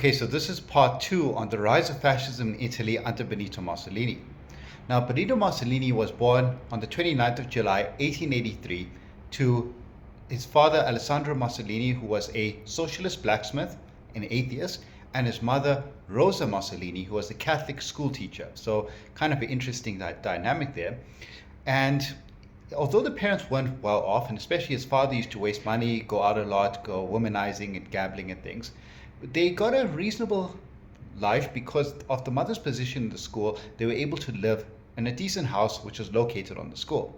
Okay, so this is part two on the rise of fascism in Italy under Benito Mussolini. Now, Benito Mussolini was born on the 29th of July, 1883, to his father Alessandro Mussolini, who was a socialist blacksmith, an atheist, and his mother Rosa Mussolini, who was a Catholic school teacher. So, kind of an interesting dynamic there. And although the parents weren't well off, and especially his father used to waste money, go out a lot, go womanizing and gambling and things, they got a reasonable life because of the mother's position in the school. They were able to live in a decent house which was located on the school.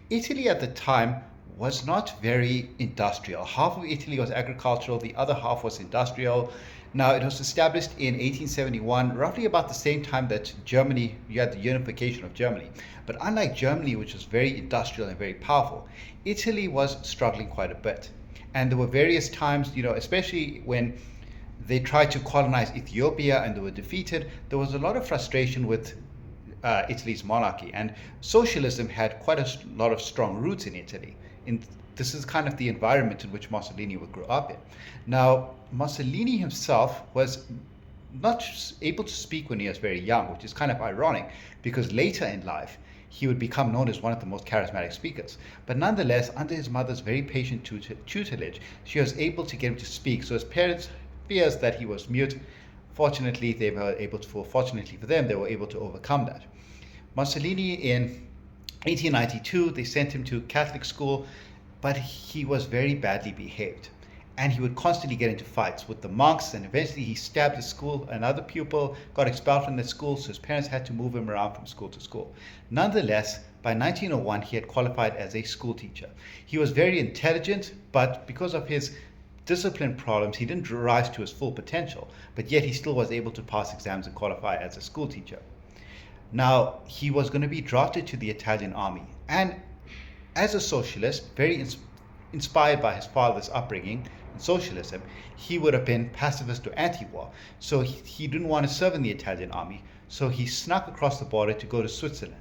Italy at the time was not very industrial. Half of Italy was agricultural, the other half was industrial. Now, it was established in 1871, roughly about the same time that Germany, you had the unification of Germany. But unlike Germany, which was very industrial and very powerful, Italy was struggling quite a bit. And there were various times, especially when they tried to colonize Ethiopia and they were defeated, there was a lot of frustration with Italy's monarchy. And socialism had quite a lot of strong roots in Italy. This is kind of the environment in which Mussolini would grow up in. Now, Mussolini himself was not able to speak when he was very young, which is kind of ironic because later in life, he would become known as one of the most charismatic speakers. But nonetheless, under his mother's very patient tutelage, she was able to get him to speak. So his parents fears that he was mute. Fortunately, fortunately for them, they were able to overcome that. Mussolini in 1892, they sent him to Catholic school, but he was very badly behaved. And he would constantly get into fights with the monks, and eventually he stabbed the school. Another pupil got expelled from the school, so his parents had to move him around from school to school. Nonetheless, by 1901, he had qualified as a school teacher. He was very intelligent, but because of his discipline problems, he didn't rise to his full potential, but yet he still was able to pass exams and qualify as a school teacher. Now, he was going to be drafted to the Italian army, and as a socialist, very inspired by his father's upbringing in socialism, he would have been pacifist or anti-war. So he didn't want to serve in the Italian army, so he snuck across the border to go to Switzerland.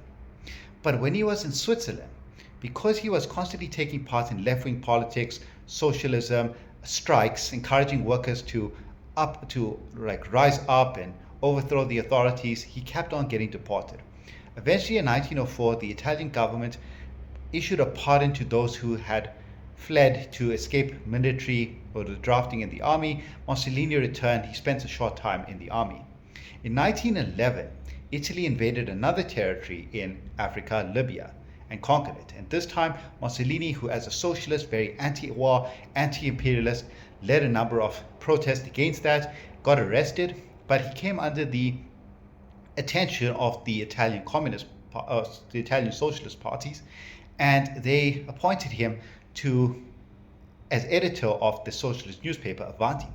But when he was in Switzerland, because he was constantly taking part in left-wing politics, socialism, strikes, encouraging workers to rise up and overthrow the authorities, he kept on getting deported. Eventually, in 1904, the Italian government issued a pardon to those who had fled to escape military or the drafting in the army. Mussolini returned. He spent a short time in the army. In 1911, Italy invaded another territory in Africa, Libya, and conquered it. And this time, Mussolini, who as a socialist, very anti-war, anti-imperialist, led a number of protests against that, got arrested, but he came under the attention of the Italian the Italian socialist parties, and they appointed him as editor of the socialist newspaper Avanti.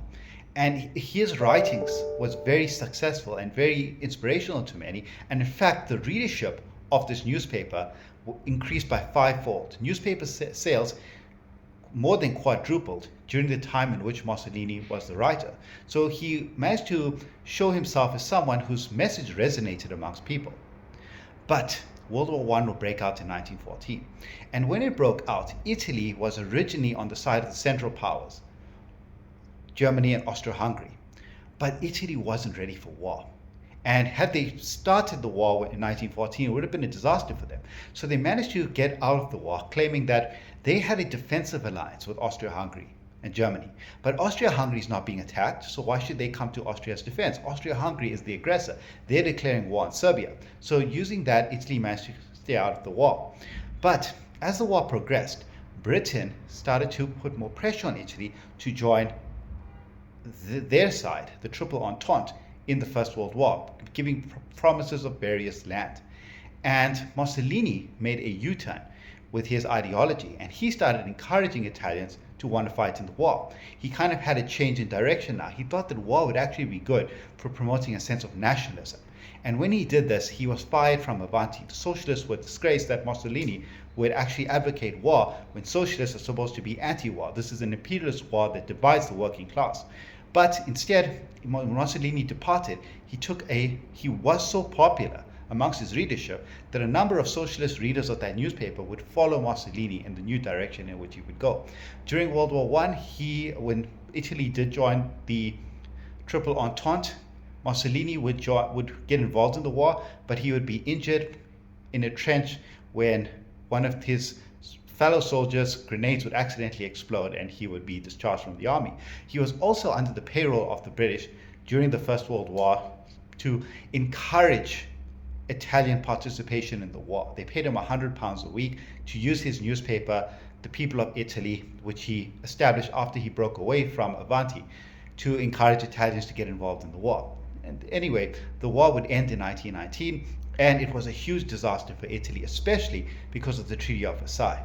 And his writings was very successful and very inspirational to many. And in fact, the readership of this newspaper increased by fivefold. Newspaper sales more than quadrupled during the time in which Mussolini was the writer. So he managed to show himself as someone whose message resonated amongst people. But World War I will break out in 1914. And when it broke out, Italy was originally on the side of the Central Powers, Germany and Austria-Hungary. But Italy wasn't ready for war. And had they started the war in 1914, it would have been a disaster for them. So they managed to get out of the war, claiming that they had a defensive alliance with Austria-Hungary and Germany. But Austria-Hungary is not being attacked, so why should they come to Austria's defense? Austria-Hungary is the aggressor. They're declaring war on Serbia. So using that, Italy managed to stay out of the war. But as the war progressed, Britain started to put more pressure on Italy to join their side, the Triple Entente, in the First World War, giving promises of various land. And Mussolini made a U-turn with his ideology, and he started encouraging Italians to want to fight in the war. He kind of had a change in direction now. He thought that war would actually be good for promoting a sense of nationalism. And when he did this, he was fired from Avanti. The socialists were disgraced that Mussolini would actually advocate war when socialists are supposed to be anti-war. This is an imperialist war that divides the working class. But instead, when Mussolini departed, he was so popular amongst his readership that a number of socialist readers of that newspaper would follow Mussolini in the new direction in which he would go. During World War I, when Italy did join the Triple Entente. Mussolini would get involved in the war, but he would be injured in a trench when one of his fellow soldiers' grenades would accidentally explode and he would be discharged from the army. He was also under the payroll of the British during the First World War to encourage Italian participation in the war. They paid him £100 a week to use his newspaper, The People of Italy, which he established after he broke away from Avanti, to encourage Italians to get involved in the war. And anyway, the war would end in 1919, and it was a huge disaster for Italy, especially because of the Treaty of Versailles.